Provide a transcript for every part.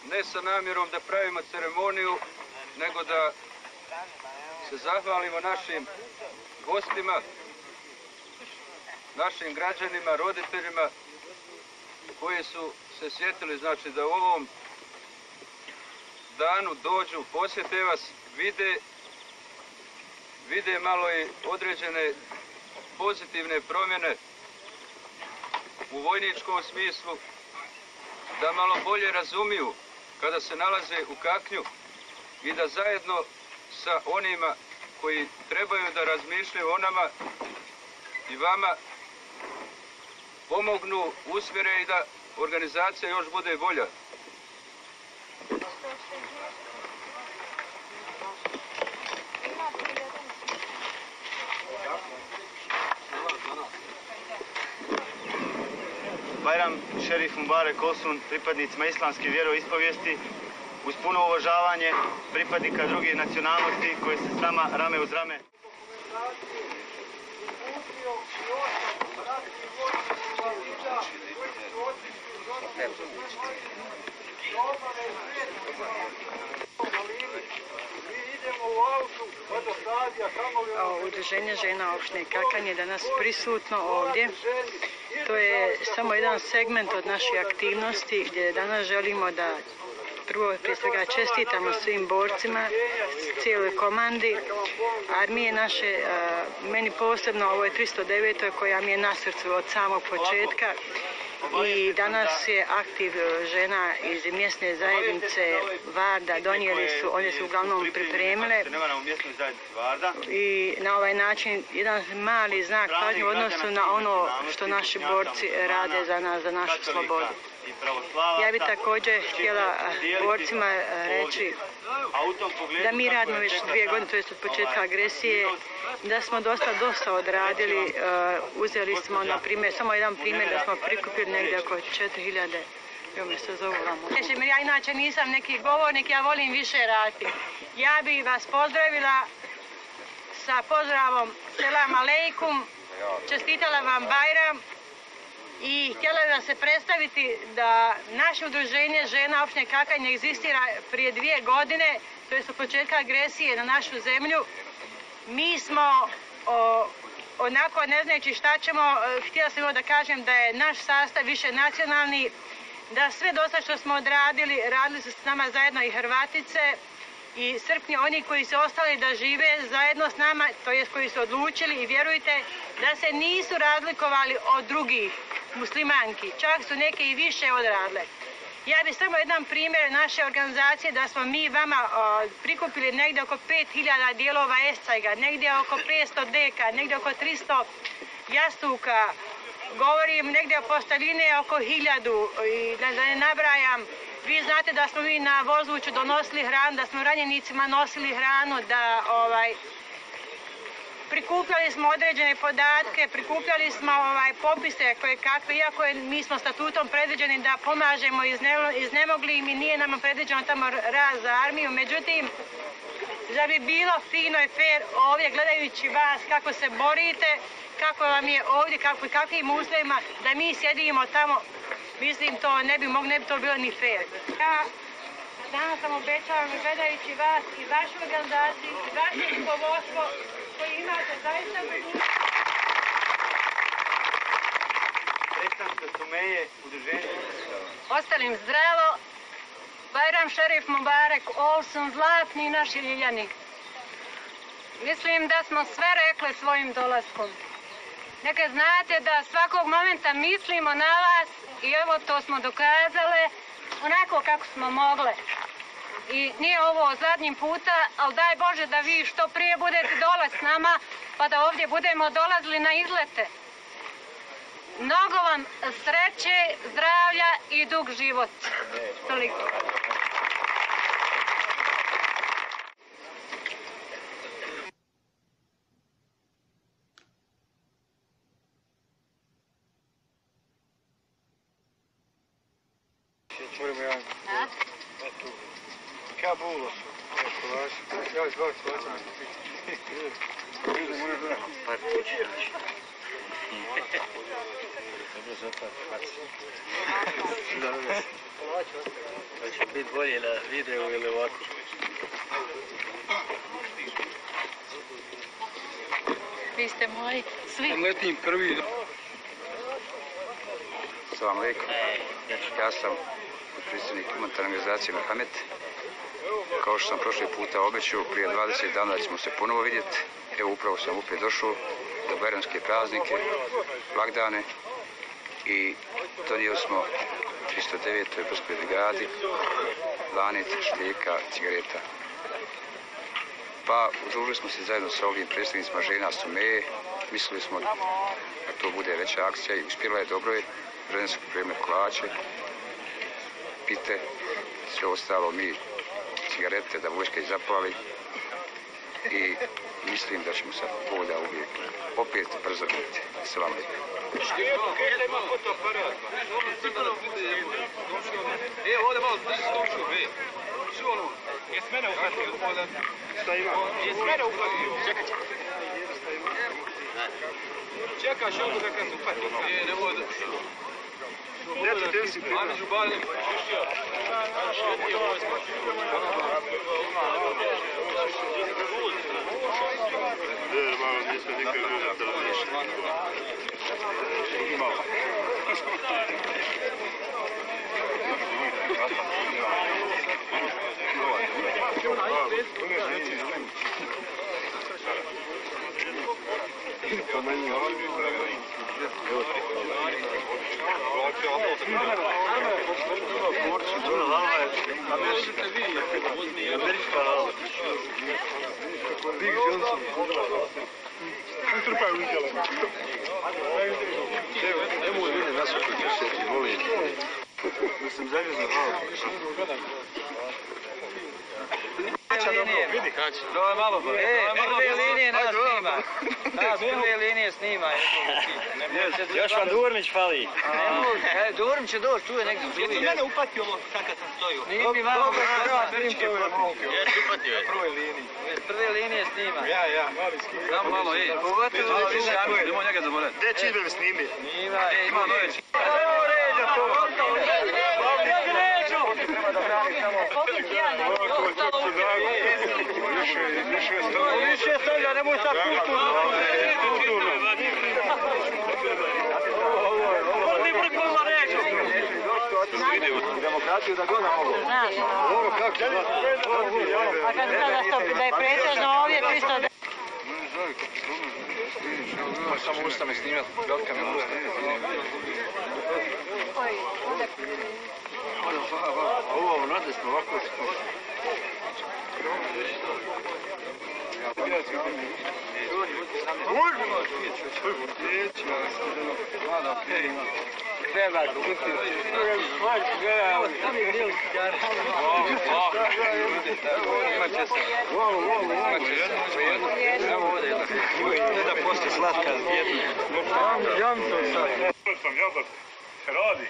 Ne sa namjerom da pravimo ceremoniju, nego da se zahvalimo našim gostima, našim građanima, roditeljima koji su se sjetili, znači, da u ovom danu dođu, posjete vas, vide malo i određene pozitivne promjene u vojničkom smislu, da malo bolje razumiju kada se nalaze u Kaknju i da zajedno sa onima koji trebaju da razmišljaju o nama i vama pomognu, usmjere i da organizacija još bude bolja. Bajram šerif Mubarek Olsun pripadnicima islamske vjeroispovijesti uz puno uvažavanje pripadnika drugih nacionalnosti koji se s nama rame uz rame. Udruženje žena opštine Kakanj je danas prisutno ovdje. To je samo jedan segment od naših aktivnosti gdje danas želimo da prvo prije svega čestitamo svim borcima, cijeloj komandi armije naše, meni posebno ovo je 309. koja mi je na srcu od samog početka. I danas je aktiv žena iz mjesne zajednice Varda, donijeli su, one su uglavnom pripremile i na ovaj način jedan mali znak pažnje u odnosu na ono što naši borci rade za nas, za našu slobodu. Ja bih također htjela borcima reći da mi radimo već 2 godine, to je od početka agresije, da smo dosta odradili. Uzeli smo, na primjer, samo jedan primjer, da smo prikupili negdje oko 4000. Ja inače nisam neki govornik, ja volim više raditi. Ja bih vas pozdravila sa pozdravom Selam Aleikum, čestitala vam Bajram i htjela bih vam se predstaviti da naše udruženje žena opštine Kakanj egzistira prije 2 godine, to je od početka agresije na našu zemlju. Mi smo onako ne znajući šta ćemo, htjela sam da kažem da je naš sastav više nacionalni, da sve dosta što smo odradili, radili su s nama zajedno i Hrvatice i Srpnje, oni koji su ostali da žive zajedno s nama, to jest koji su odlučili i vjerujte da se nisu razlikovali od drugih muslimanki, čak su neke i više odradile. Ja bih samo jedan primjer naše organizacije da smo mi vama prikupili negdje oko 5000 dijelova escajga, negdje oko 500 deka, negdje oko 300 jastuka, govorim negdje o posteljine oko 1000 i da ne nabrajam. Vi znate da smo mi na Vozuću donosili hranu, da smo ranjenicima nosili hranu, da prikupljali smo određene podatke, prikupljali smo popise koje kakve, iako mi smo statutom predviđeni da pomažemo iznemoglim i nije nam predviđeno tamo rad za armiju. Međutim, da bi bilo fino i fair ovdje gledajući vas kako se borite, kako vam je ovdje, kakvim uslovima, da mi sjedimo tamo, mislim to ne bi to bilo ni fair. Ja danas sam obećala gledajući vas i vašu organizaciju i vaše rukovodstvo koji imate zaista budućnost. Predstavnica Sumeje, udruženje. Ostalim zdravo, Bajram šerif Mubarek Olsun, zlatni naši Ljiljani. Mislim da smo sve rekli svojim dolaskom. Neka znate da svakog momenta mislimo na vas i evo to smo dokazale onako kako smo mogle. I nije ovo zadnjim puta, ali daj Bože da vi što prije budete dolaz s nama, pa da ovdje budemo dolazili na izlete. Mnogo vam sreće, zdravlja i dug život. Toliko. Čujemo jedan. Kabulo. Ja izbavim svoje. To će biti bolje na videu ili ovako. Vi ste moji svi. Letim prvi. Salam alaikum. Ja sam predsjednik humanitarne organizacije Merhamet. Kao što sam prošli puta obećao, prije 20 dana ćemo se ponovo vidjeti. Evo upravo sam opet došao do bajramske praznike, blagdane i donio smo 309. brdskoj brigadi lanet, šlijeka, cigareta. Pa udružili smo se zajedno sa ovim predstavnicima žena Sumeje. Mislili smo da to bude veća akcija i uspjela je, dobro je. Žene su pripremile kolače, pite, sve ostalo mi cigarete da vojska zapali i mislim da ćemo se povoda uvijek opet brzo vidjeti. Sve vam lijepo. Ima fotoaparat. Ovdje malo drži sluču, što ono? Jes mene uhvatio? Šta ima? Jes mene uhvatio? Čekaj. Čekaš ovdje da kad se uhvatio? Nemoj da... Neće te si prije. Ani žubali, čišćio. Malo nismo nikad Prve linije nas snima. Nas prve linije snima. Još vam Durmić fali. Durmić će doći, tu je negdje u Jesi mene upatio ovo kad sam stojio? Nije mi malo Američke propio. Jesi upatio je. Prve linije. Prve linije snima. Ja. Samo malo, nemoj njega zaboraviti. Gdje će idem snimi? Ima nove. Više stavlja, nemoj sad kulturno. Ovdje brkova reći. Demokraciju da god mogu. Znaš. Ovo kako? A kad znaš da je pretežno ovdje 300... Samo usta me snimati, velika mi usta. Ovo nadesno ovako. Da postoji slatka jedna. Jamco sad. Sam jablak. Se radi.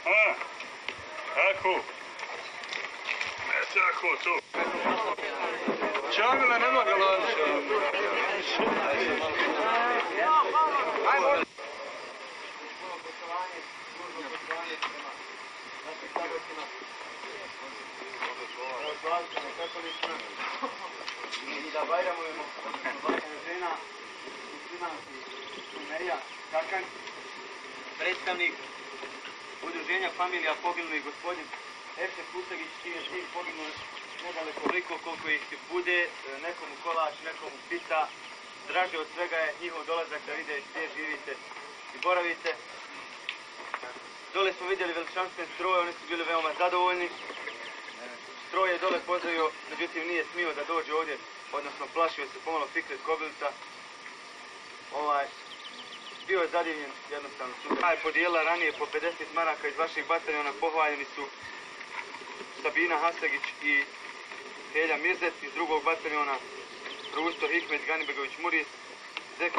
A? Tako. Tako to. Čamila nema ga lanča. Ajmo. I da bajramujemo žena, muslimanski Sumeja Kakan, predstavnik udruženja familija poginulih gospodin Efše Kusagić, čiji je sin poginul nedaleko ovoliko koliko ih bude, nekomu kolač, nekomu pita. Draže od svega je njihov dolazak da vide gdje živite i boravite. Dole smo vidjeli veličanstven stroj, oni su bili veoma zadovoljni. Stroj je dole pozdravio, međutim nije smio da dođe ovdje, odnosno plašio se pomalo Fikret Kobilica. Bio je zadivljen jednostavno. Ona je podijelila ranije po 50 maraka iz vaših bataljona, pohvaljeni su Sabina Hasegić i Helja Mirzet iz drugog bataljona, Rusto Hikmet Ganibegović Muris, Zek.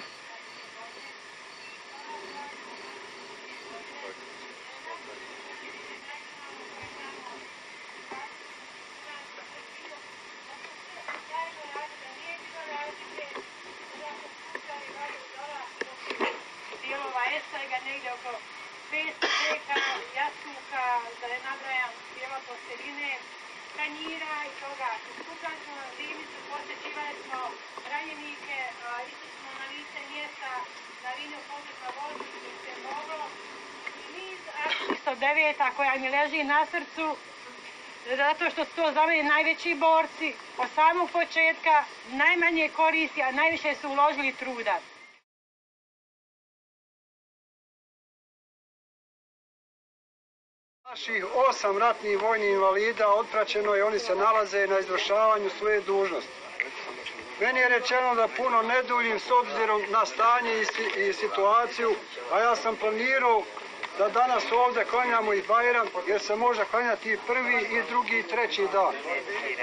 negdje oko 500 deka, jastuka, da ne nabrajam cijela posteljine, tanjira i toga. Skupljali smo zimicu, posjećivali smo ranjenike, išli smo na lice mjesta, na liniju pokretna vodu, što se je moglo. I niz akcija 109 koja mi leži na srcu, zato što su to za mene najveći borci, od samog početka, najmanje koristi, a najviše su uložili truda. Naših 8 ratnih vojnih invalida otpraćeno je, oni se nalaze na izvršavanju svoje dužnosti. Meni je rečeno da puno ne duljim s obzirom na stanje i situaciju, a ja sam planirao da danas ovdje klanjamo i Bajram, jer se može klanjati i prvi, i drugi, i treći dan.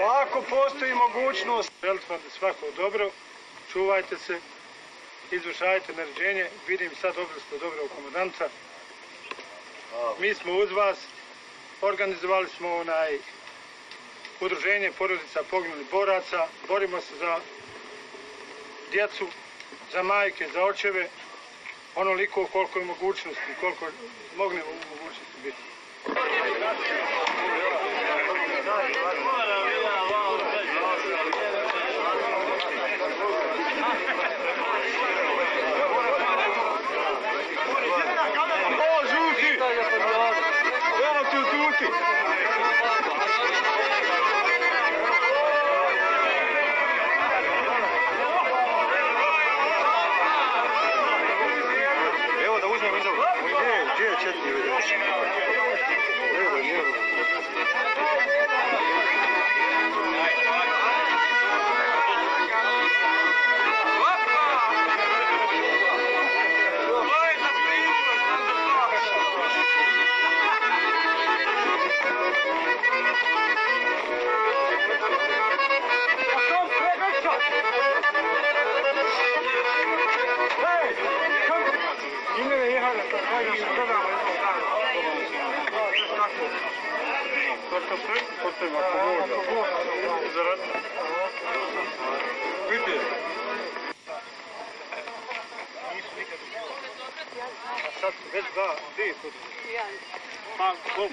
A ako postoji mogućnost... Želim vam da svako dobro, čuvajte se, izvršajte naređenje, vidim sad dobili ste dobrog komandanta. Mi smo uz vas, organizovali smo udruženje porodica poginulih boraca, borimo se za djecu, za majke, za očeve, onoliko koliko je mogućnosti, koliko mogne u mogućnosti biti. Evo da uzmemo iz ovoga. Gdje je četiri vidio?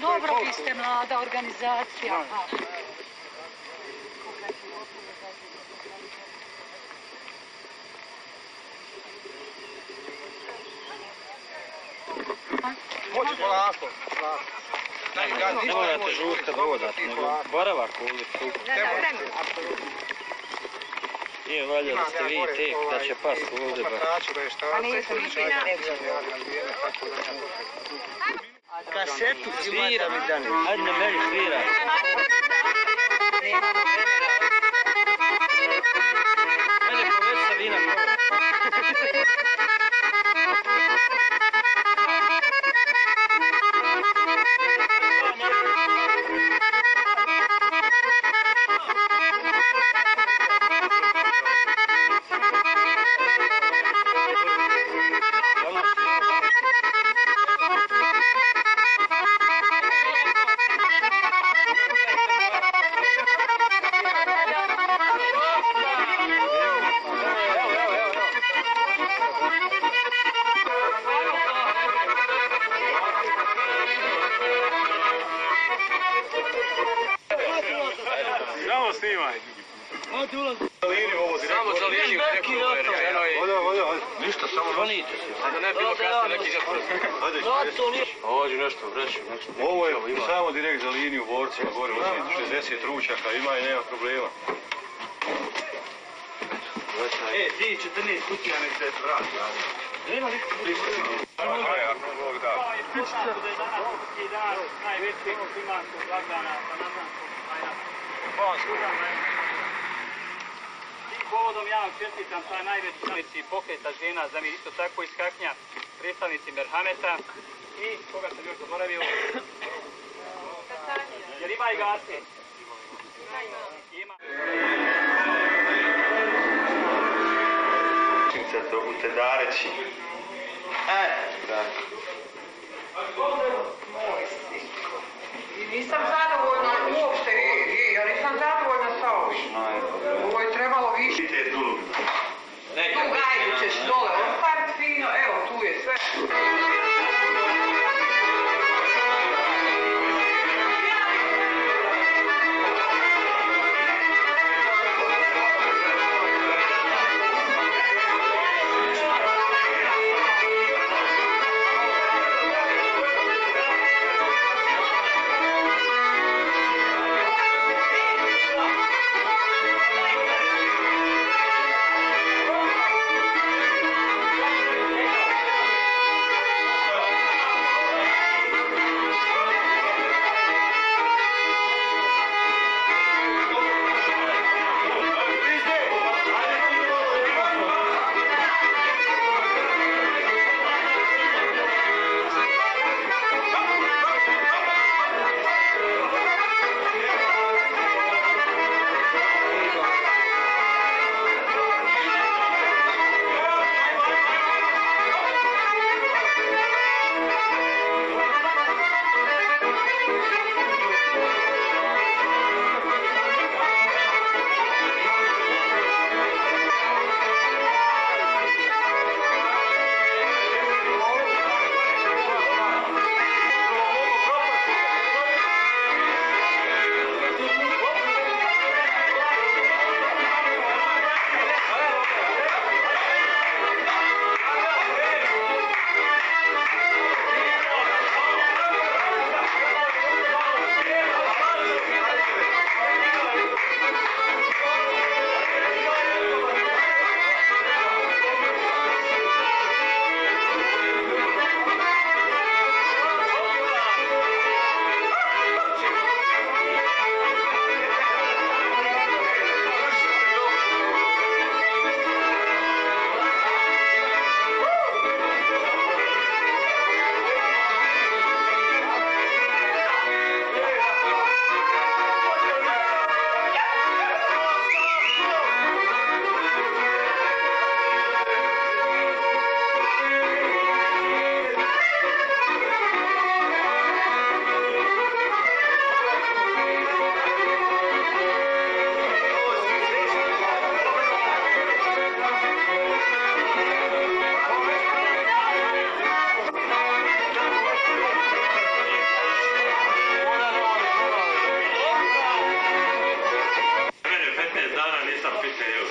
Dobro, vi ste mlada organizacija. Moći polako. Ne morate žurka da odate, nego boravak ovdje. Nije valja da ste vi tek, da će past ovdje. Pa nisam ništa neće. Kasetu svira mi dani. Hajde na meni svira. Nemamo vremena. Hajde poveć sa vina. Samo snimaj. Samo za liniju preko rečeno je. Ništa, samo Zvonite se. Da ne bilo kasno neki zapravo. Ođi nešto, vreću. Ovo je samo direkt za liniju borcima, gore 60 ručaka, ima i nema problema. Ti 14 kutija nek se vrati. Nema nikog pristati. Ako Bog da. Najveći muslimanskog blagdana, Ramazanskog Bajrama. Tim povodom ja vam čestitam taj najveći predstavnici pokreta žena za mir, isto tako iz Kaknja, predstavnici Merhameta i koga sam još zaboravio? Jer ima i Gase. Ima. U Tedareći. Da. I nisam zadovoljna uopšte, ja nisam zadovoljna sa ovim. Ovo je trebalo više. Tu gajdu ćeš dole ostaviti fino, evo tu je sve.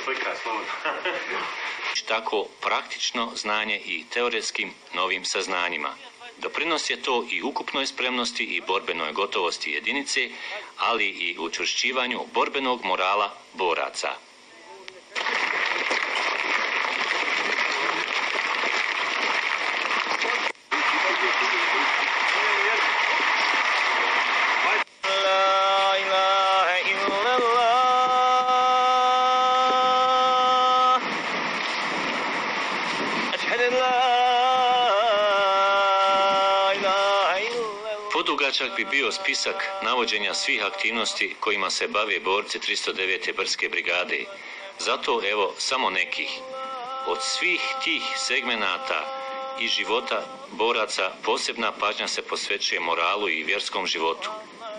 slika, slobodno. Tako praktično znanje i teoretskim novim saznanjima. Doprinos je to i ukupnoj spremnosti i borbenoj gotovosti jedinice, ali i učvršćivanju borbenog morala boraca. Podugačak bi bio spisak navođenja svih aktivnosti kojima se bave borci 309. brdske brigade. Zato evo samo nekih. Od svih tih segmenata i života boraca posebna pažnja se posvećuje moralu i vjerskom životu.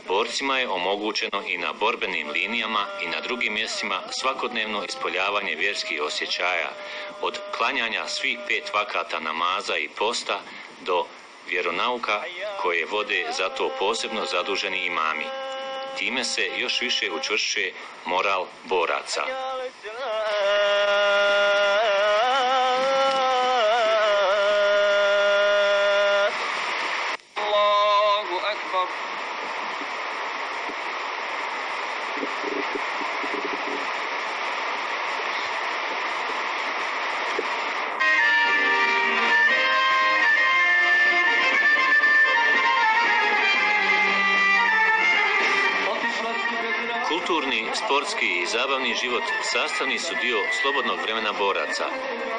Borcima je omogućeno i na borbenim linijama i na drugim mjestima svakodnevno ispoljavanje vjerskih osjećaja, od klanjanja svih 5 vakata namaza i posta do vjeronauka koje vode za to posebno zaduženi imami. Time se još više učvršćuje moral boraca. Allahu akbar. Kulturni, sportski i zabavni život sastavni su dio slobodnog vremena boraca.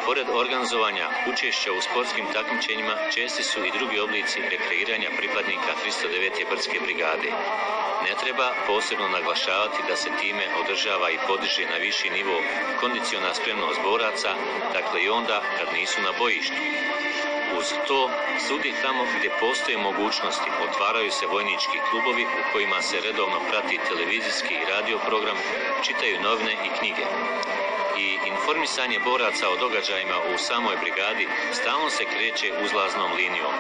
Pored organizovanja učešća u sportskim takmičenjima, česti su i drugi oblici rekreiranja pripadnika 309. brdske brigade. Ne treba posebno naglašavati da se time održava i podiže na viši nivo kondiciona spremnost boraca, dakle i onda kad nisu na bojištu. Uz to, svugdje tamo gdje postoje mogućnosti, otvaraju se vojnički klubovi u kojima se redovno prati televizijski i radio program, čitaju novine i knjige. I informisanje boraca o događajima u samoj brigadi stalno se kreće uzlaznom linijom.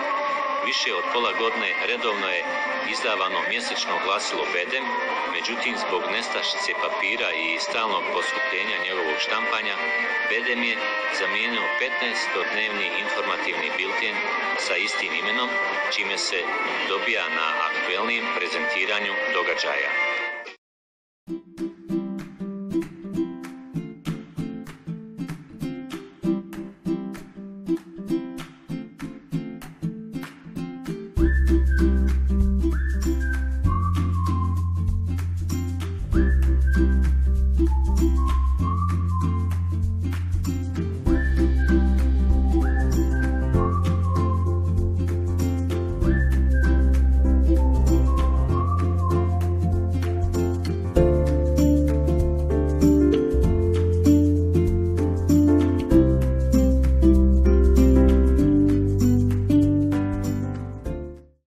Više od pola godine redovno je izdavano mjesečno glasilo Bedem, međutim zbog nestašice papira i stalnog poskupljenja njegovog štampanja, Bedem je zamijenio 15-dnevni informativni bilten sa istim imenom, čime se dobija na aktuelnijem prezentiranju događaja.